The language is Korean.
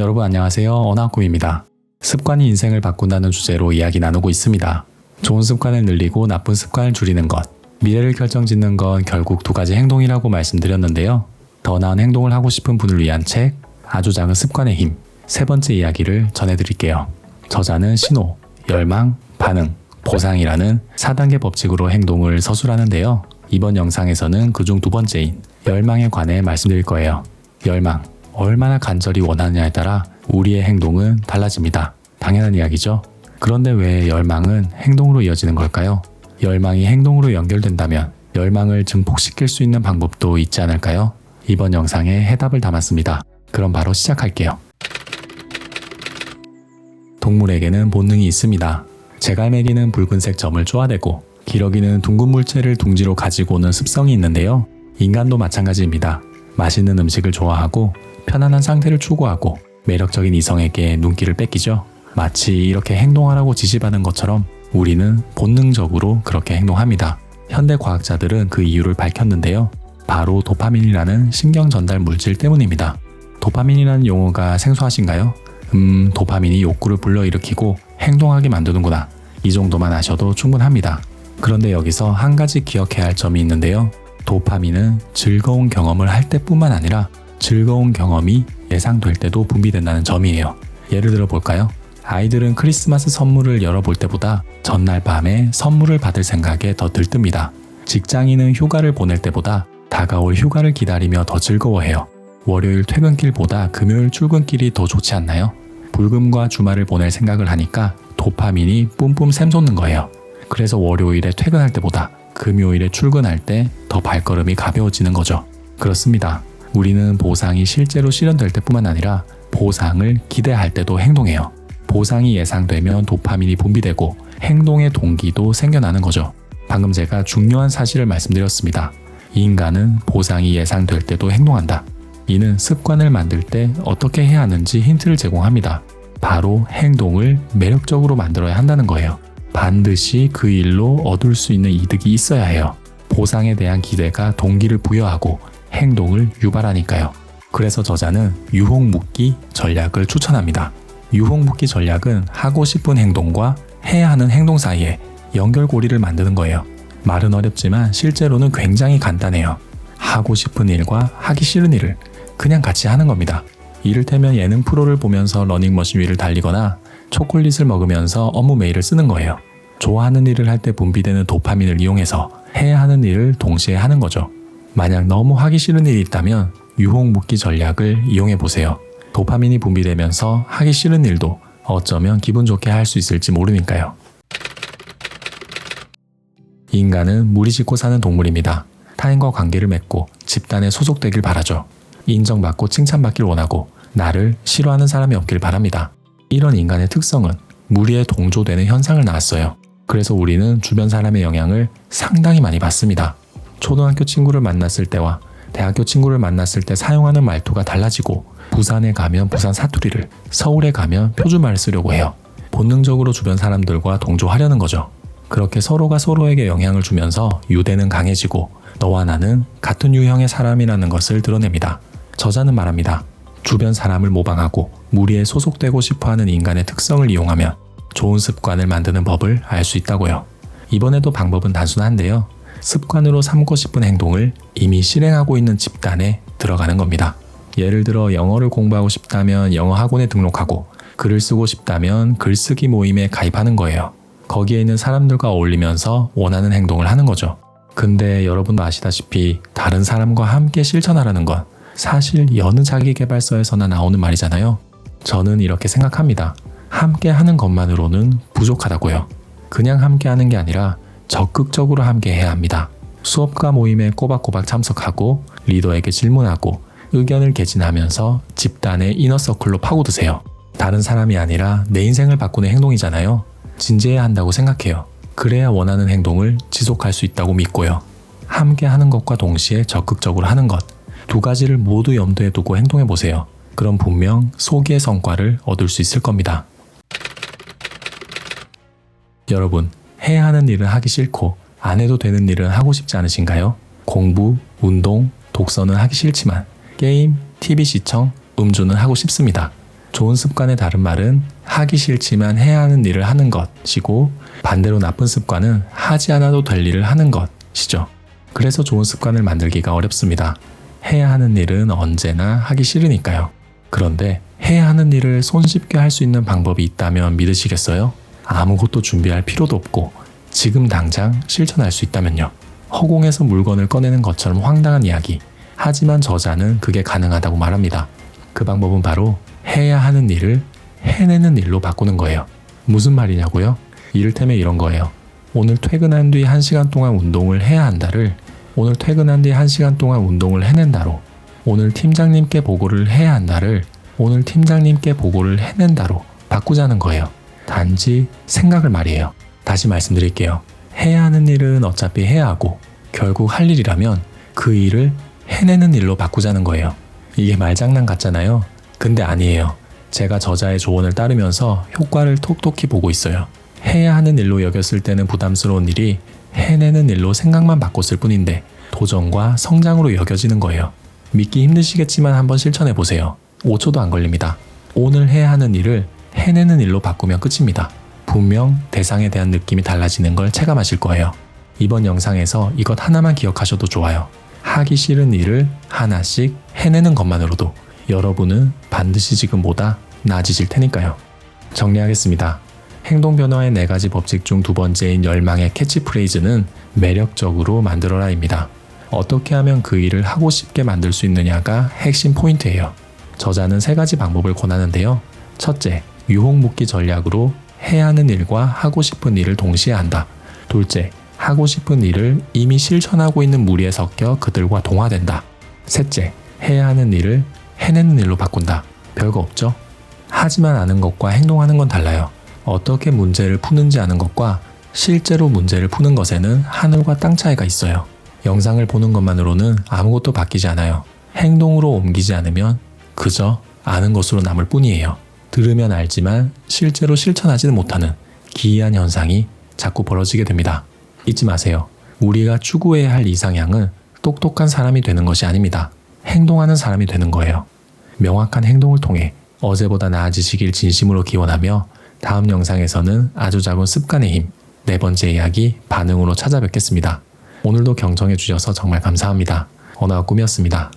여러분 안녕하세요. 언어학구입니다. 습관이 인생을 바꾼다는 주제로 이야기 나누고 있습니다. 좋은 습관을 늘리고 나쁜 습관을 줄이는 것, 미래를 결정짓는 건 결국 두 가지 행동이라고 말씀드렸는데요. 더 나은 행동을 하고 싶은 분을 위한 책, 아주 작은 습관의 힘, 세 번째 이야기를 전해드릴게요. 저자는 신호, 열망, 반응, 보상이라는 4단계 법칙으로 행동을 서술하는데요. 이번 영상에서는 그중 두 번째인 열망에 관해 말씀드릴 거예요. 열망, 얼마나 간절히 원하느냐에 따라 우리의 행동은 달라집니다. 당연한 이야기죠. 그런데 왜 열망은 행동으로 이어지는 걸까요? 열망이 행동으로 연결된다면 열망을 증폭시킬 수 있는 방법도 있지 않을까요? 이번 영상에 해답을 담았습니다. 그럼 바로 시작할게요. 동물에게는 본능이 있습니다. 제갈매기는 붉은색 점을 쪼아대고 기러기는 둥근 물체를 둥지로 가지고 오는 습성이 있는데요. 인간도 마찬가지입니다. 맛있는 음식을 좋아하고 편안한 상태를 추구하고 매력적인 이성에게 눈길을 뺏기죠. 마치 이렇게 행동하라고 지시받은 것처럼 우리는 본능적으로 그렇게 행동합니다. 현대 과학자들은 그 이유를 밝혔는데요. 바로 도파민이라는 신경 전달 물질 때문입니다. 도파민이라는 용어가 생소하신가요? 도파민이 욕구를 불러일으키고 행동하게 만드는구나. 이 정도만 아셔도 충분합니다. 그런데 여기서 한 가지 기억해야 할 점이 있는데요. 도파민은 즐거운 경험을 할 때뿐만 아니라 즐거운 경험이 예상될 때도 분비된다는 점이에요. 예를 들어 볼까요? 아이들은 크리스마스 선물을 열어볼 때보다 전날 밤에 선물을 받을 생각에 더 들뜹니다. 직장인은 휴가를 보낼 때보다 다가올 휴가를 기다리며 더 즐거워해요. 월요일 퇴근길보다 금요일 출근길이 더 좋지 않나요? 불금과 주말을 보낼 생각을 하니까 도파민이 뿜뿜 샘솟는 거예요. 그래서 월요일에 퇴근할 때보다 금요일에 출근할 때 더 발걸음이 가벼워지는 거죠. 그렇습니다. 우리는 보상이 실제로 실현될 때뿐만 아니라 보상을 기대할 때도 행동해요. 보상이 예상되면 도파민이 분비되고 행동의 동기도 생겨나는 거죠. 방금 제가 중요한 사실을 말씀드렸습니다. 인간은 보상이 예상될 때도 행동한다. 이는 습관을 만들 때 어떻게 해야 하는지 힌트를 제공합니다. 바로 행동을 매력적으로 만들어야 한다는 거예요. 반드시 그 일로 얻을 수 있는 이득이 있어야 해요. 보상에 대한 기대가 동기를 부여하고 행동을 유발하니까요. 그래서 저자는 유혹묶기 전략을 추천합니다. 유혹묶기 전략은 하고 싶은 행동과 해야 하는 행동 사이에 연결고리를 만드는 거예요. 말은 어렵지만 실제로는 굉장히 간단해요. 하고 싶은 일과 하기 싫은 일을 그냥 같이 하는 겁니다. 이를테면 예능 프로를 보면서 러닝머신 위를 달리거나 초콜릿을 먹으면서 업무 메일을 쓰는 거예요. 좋아하는 일을 할 때 분비되는 도파민을 이용해서 해야 하는 일을 동시에 하는 거죠. 만약 너무 하기 싫은 일이 있다면 유혹묶기 전략을 이용해 보세요. 도파민이 분비되면서 하기 싫은 일도 어쩌면 기분 좋게 할 수 있을지 모르니까요. 인간은 무리 짓고 사는 동물입니다. 타인과 관계를 맺고 집단에 소속되길 바라죠. 인정받고 칭찬받길 원하고 나를 싫어하는 사람이 없길 바랍니다. 이런 인간의 특성은 무리에 동조되는 현상을 낳았어요. 그래서 우리는 주변 사람의 영향을 상당히 많이 받습니다. 초등학교 친구를 만났을 때와 대학교 친구를 만났을 때 사용하는 말투가 달라지고 부산에 가면 부산 사투리를, 서울에 가면 표준말을 쓰려고 해요. 본능적으로 주변 사람들과 동조하려는 거죠. 그렇게 서로가 서로에게 영향을 주면서 유대는 강해지고 너와 나는 같은 유형의 사람이라는 것을 드러냅니다. 저자는 말합니다. 주변 사람을 모방하고 무리에 소속되고 싶어하는 인간의 특성을 이용하면 좋은 습관을 만드는 법을 알 수 있다고요. 이번에도 방법은 단순한데요. 습관으로 삼고 싶은 행동을 이미 실행하고 있는 집단에 들어가는 겁니다. 예를 들어 영어를 공부하고 싶다면 영어 학원에 등록하고 글을 쓰고 싶다면 글쓰기 모임에 가입하는 거예요. 거기에 있는 사람들과 어울리면서 원하는 행동을 하는 거죠. 근데 여러분도 아시다시피 다른 사람과 함께 실천하라는 건 사실 여느 자기계발서에서나 나오는 말이잖아요. 저는 이렇게 생각합니다. 함께 하는 것만으로는 부족하다고요. 그냥 함께 하는 게 아니라 적극적으로 함께 해야 합니다. 수업과 모임에 꼬박꼬박 참석하고 리더에게 질문하고 의견을 개진하면서 집단의 이너서클로 파고드세요. 다른 사람이 아니라 내 인생을 바꾸는 행동이잖아요. 진지해야 한다고 생각해요. 그래야 원하는 행동을 지속할 수 있다고 믿고요. 함께 하는 것과 동시에 적극적으로 하는 것, 두 가지를 모두 염두에 두고 행동해보세요. 그럼 분명 소기의 성과를 얻을 수 있을 겁니다. 여러분, 해야 하는 일은 하기 싫고 안 해도 되는 일은 하고 싶지 않으신가요? 공부, 운동, 독서는 하기 싫지만 게임, TV 시청, 음주는 하고 싶습니다. 좋은 습관의 다른 말은 하기 싫지만 해야 하는 일을 하는 것이고, 반대로 나쁜 습관은 하지 않아도 될 일을 하는 것이죠. 그래서 좋은 습관을 만들기가 어렵습니다. 해야 하는 일은 언제나 하기 싫으니까요. 그런데 해야 하는 일을 손쉽게 할 수 있는 방법이 있다면 믿으시겠어요? 아무것도 준비할 필요도 없고 지금 당장 실천할 수 있다면요. 허공에서 물건을 꺼내는 것처럼 황당한 이야기. 하지만 저자는 그게 가능하다고 말합니다. 그 방법은 바로 해야 하는 일을 해내는 일로 바꾸는 거예요. 무슨 말이냐고요? 이를테면 이런 거예요. 오늘 퇴근한 뒤 1시간 동안 운동을 해야 한다를 오늘 퇴근한 뒤 1시간 동안 운동을 해낸다로, 오늘 팀장님께 보고를 해야 한다를 오늘 팀장님께 보고를 해낸다로 바꾸자는 거예요. 단지 생각을 말이에요. 다시 말씀드릴게요. 해야 하는 일은 어차피 해야 하고 결국 할 일이라면 그 일을 해내는 일로 바꾸자는 거예요. 이게 말장난 같잖아요. 근데 아니에요. 제가 저자의 조언을 따르면서 효과를 톡톡히 보고 있어요. 해야 하는 일로 여겼을 때는 부담스러운 일이 해내는 일로 생각만 바꿨을 뿐인데 도전과 성장으로 여겨지는 거예요. 믿기 힘드시겠지만 한번 실천해 보세요. 5초도 안 걸립니다. 오늘 해야 하는 일을 해내는 일로 바꾸면 끝입니다. 분명 대상에 대한 느낌이 달라지는 걸 체감하실 거예요. 이번 영상에서 이것 하나만 기억하셔도 좋아요. 하기 싫은 일을 하나씩 해내는 것만으로도 여러분은 반드시 지금보다 나아지실 테니까요. 정리하겠습니다. 행동 변화의 4가지 법칙 중 2번째인 열망의 캐치프레이즈는 매력적으로 만들어라입니다. 어떻게 하면 그 일을 하고 싶게 만들 수 있느냐가 핵심 포인트예요. 저자는 3가지 방법을 권하는데요. 첫째, 유혹묶기 전략으로 해야 하는 일과 하고 싶은 일을 동시에 한다. 둘째, 하고 싶은 일을 이미 실천하고 있는 무리에 섞여 그들과 동화된다. 셋째, 해야 하는 일을 해내는 일로 바꾼다. 별거 없죠? 하지만 아는 것과 행동하는 건 달라요. 어떻게 문제를 푸는지 아는 것과 실제로 문제를 푸는 것에는 하늘과 땅 차이가 있어요. 영상을 보는 것만으로는 아무것도 바뀌지 않아요. 행동으로 옮기지 않으면 그저 아는 것으로 남을 뿐이에요. 들으면 알지만 실제로 실천하지는 못하는 기이한 현상이 자꾸 벌어지게 됩니다. 잊지 마세요. 우리가 추구해야 할 이상향은 똑똑한 사람이 되는 것이 아닙니다. 행동하는 사람이 되는 거예요. 명확한 행동을 통해 어제보다 나아지시길 진심으로 기원하며 다음 영상에서는 아주 작은 습관의 힘, 4번째 이야기 반응으로 찾아뵙겠습니다. 오늘도 경청해 주셔서 정말 감사합니다. 언어와 꿈이었습니다.